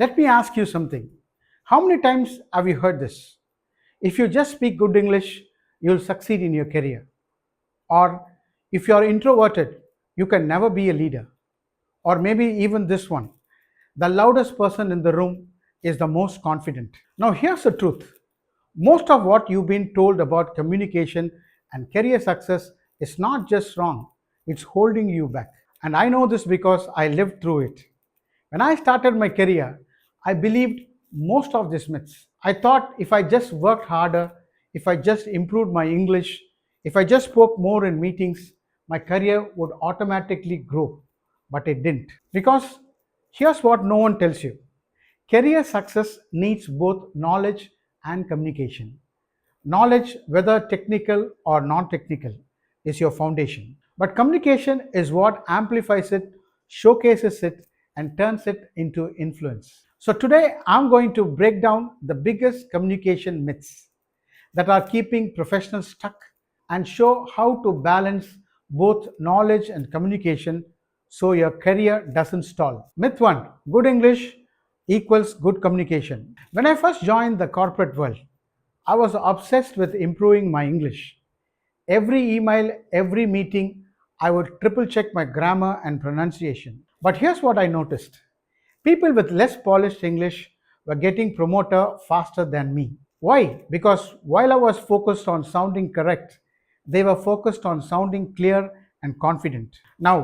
Let me ask you something. How many times have you heard this? If you just speak good English, you'll succeed in your career. Or if you're introverted, you can never be a leader. Or maybe even this one: the loudest person in the room is the most confident. Now, here's the truth: most of what you've been told about communication and career success is not just wrong, it's holding you back. And I know this because I lived through it. When I started my career, I believed most of these myths. I thought if I just worked harder, if I just improved my English, if I just spoke more in meetings, my career would automatically grow. But it didn't. Because here's what no one tells you: career success needs both knowledge and communication. Knowledge, whether technical or non technical, is your foundation. But communication is what amplifies it, showcases it, and turns it into influence. So, today I'm going to break down the biggest communication myths that are keeping professionals stuck and show how to balance both knowledge and communication so your career doesn't stall. Myth 1: good English equals good communication. When I first joined the corporate world, I was obsessed with improving my English. Every email, every meeting, I would triple check my grammar and pronunciation. But here's what I noticed: people with less polished English were getting promoted faster than me. Why? Because while I was focused on sounding correct, they were focused on sounding clear and confident. Now,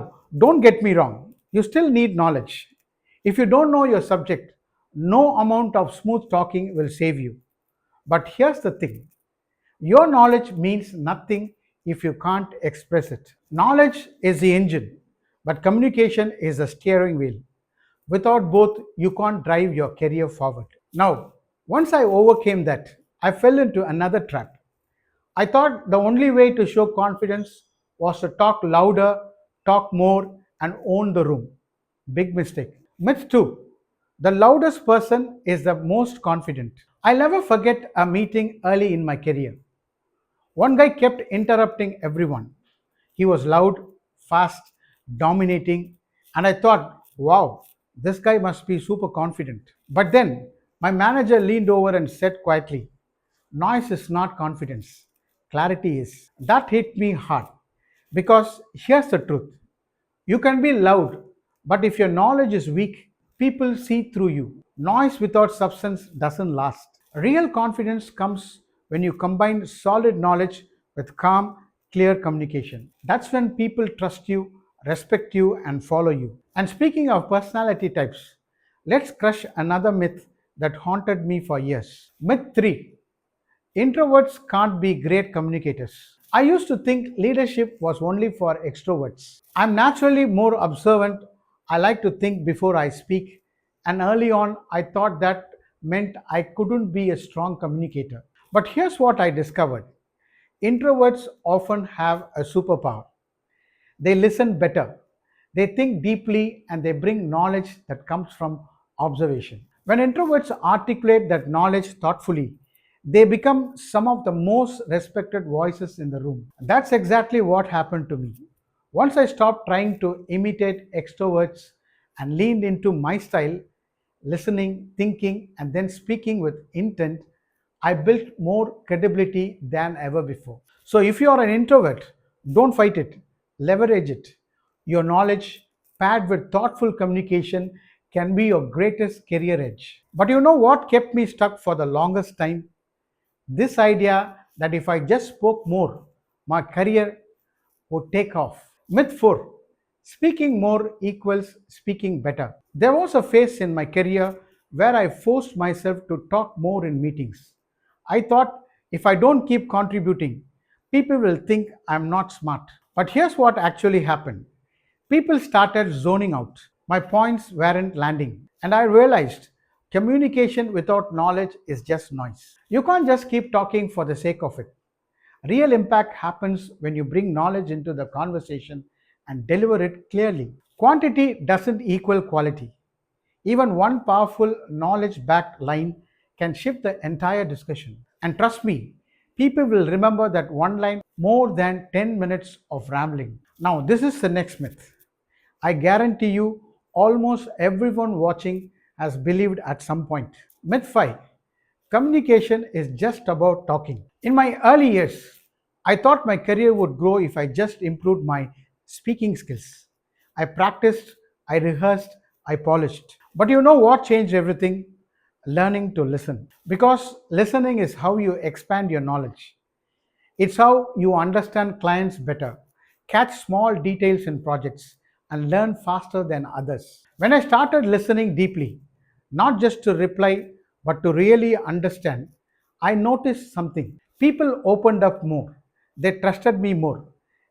don't get me wrong, you still need knowledge. If you don't know your subject, no amount of smooth talking will save you. But here's the thing: your knowledge means nothing if you can't express it. Knowledge is the engine, but communication is the steering wheel. Without both, you can't drive your career forward. Now, once I overcame that, I fell into another trap. I thought the only way to show confidence was to talk louder, talk more, and own the room. Big mistake. Myth 2: the loudest person is the most confident. I'll never forget a meeting early in my career. One guy kept interrupting everyone. He was loud, fast, dominating, and I thought, wow, this guy must be super confident. But then my manager leaned over and said quietly, noise is not confidence, clarity is. That hit me hard because here's the truth: you can be loud, but if your knowledge is weak, people see through you. Noise without substance doesn't last. Real confidence comes when you combine solid knowledge with calm, clear communication. That's when people trust you, respect you, and follow you. And speaking of personality types, let's crush another myth that haunted me for years. Myth 3: introverts can't be great communicators. I used to think leadership was only for extroverts. I'm naturally more observant. I like to think before I speak. And early on, I thought that meant I couldn't be a strong communicator. But here's what I discovered: introverts often have a superpower. They listen better, they think deeply, and they bring knowledge that comes from observation. When introverts articulate that knowledge thoughtfully, they become some of the most respected voices in the room. That's exactly what happened to me. Once I stopped trying to imitate extroverts and leaned into my style, listening, thinking, and then speaking with intent, I built more credibility than ever before. So, if you are an introvert, don't fight it, leverage it. Your knowledge, paired with thoughtful communication, can be your greatest career edge. But you know what kept me stuck for the longest time? This idea that if I just spoke more, my career would take off. Myth 4: speaking more equals speaking better. There was a phase in my career where I forced myself to talk more in meetings. I thought if I don't keep contributing, people will think I'm not smart. But here's what actually happened: people started zoning out. My points weren't landing. And I realized communication without knowledge is just noise. You can't just keep talking for the sake of it. Real impact happens when you bring knowledge into the conversation and deliver it clearly. Quantity doesn't equal quality. Even one powerful knowledge backed line can shift the entire discussion. And trust me, people will remember that one line more than 10 minutes of rambling. Now, this is the next myth. I guarantee you, almost everyone watching has believed at some point. Myth 5: communication is just about talking. In my early years, I thought my career would grow if I just improved my speaking skills. I practiced, I rehearsed, I polished. But you know what changed everything? Learning to listen. Because listening is how you expand your knowledge. It's how you understand clients better, catch small details in projects, and learn faster than others. When I started listening deeply, not just to reply, but to really understand, I noticed something. People opened up more, they trusted me more,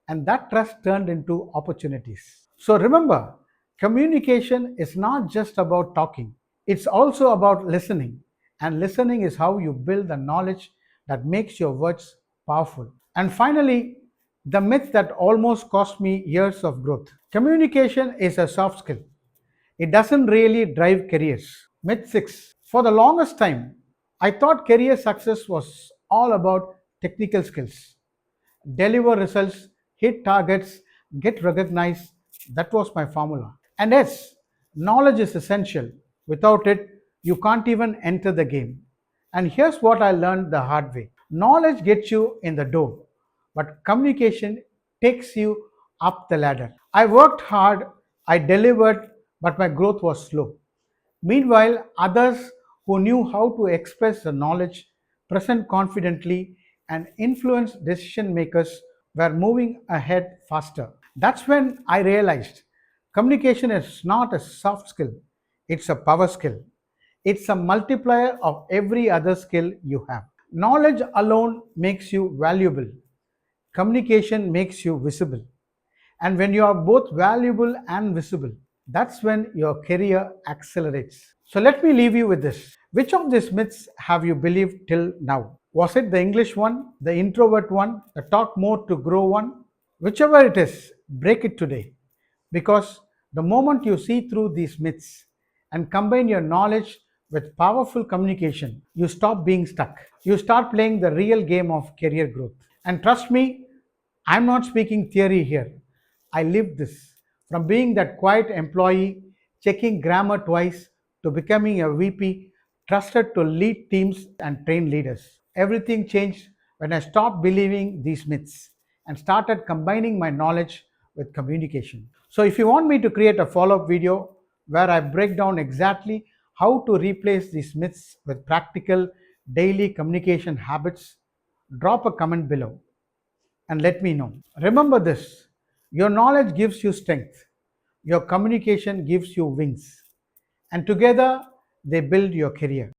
and that trust turned into opportunities. So remember, communication is not just about talking, it's also about listening. And listening is how you build the knowledge that makes your words powerful. And finally, the myth that almost cost me years of growth. Communication is a soft skill. It doesn't really drive careers. Myth 6. For the longest time, I thought career success was all about technical skills. Deliver results, hit targets, get recognized. That was my formula. And yes, knowledge is essential. Without it, you can't even enter the game. And here's what I learned the hard way: knowledge gets you in the door, but communication takes you up the ladder. I worked hard, I delivered, but my growth was slow. Meanwhile, others who knew how to express the knowledge, present confidently, and influence decision makers were moving ahead faster. That's when I realized communication is not a soft skill, it's a power skill. It's a multiplier of every other skill you have. Knowledge alone makes you valuable, communication makes you visible. And when you are both valuable and visible, that's when your career accelerates. So let me leave you with this. Which of these myths have you believed till now? Was it the English one, the introvert one, the talk more to grow one? Whichever it is, break it today. Because the moment you see through these myths and combine your knowledge with powerful communication, you stop being stuck. You start playing the real game of career growth. And trust me, I'm not speaking theory here. I lived this. From being that quiet employee, checking grammar twice, to becoming a VP, trusted to lead teams and train leaders. Everything changed when I stopped believing these myths and started combining my knowledge with communication. So, if you want me to create a follow up video where I break down exactly how to replace these myths with practical daily communication habits, drop a comment below and let me know. Remember this: your knowledge gives you strength, your communication gives you wings, and together they build your career.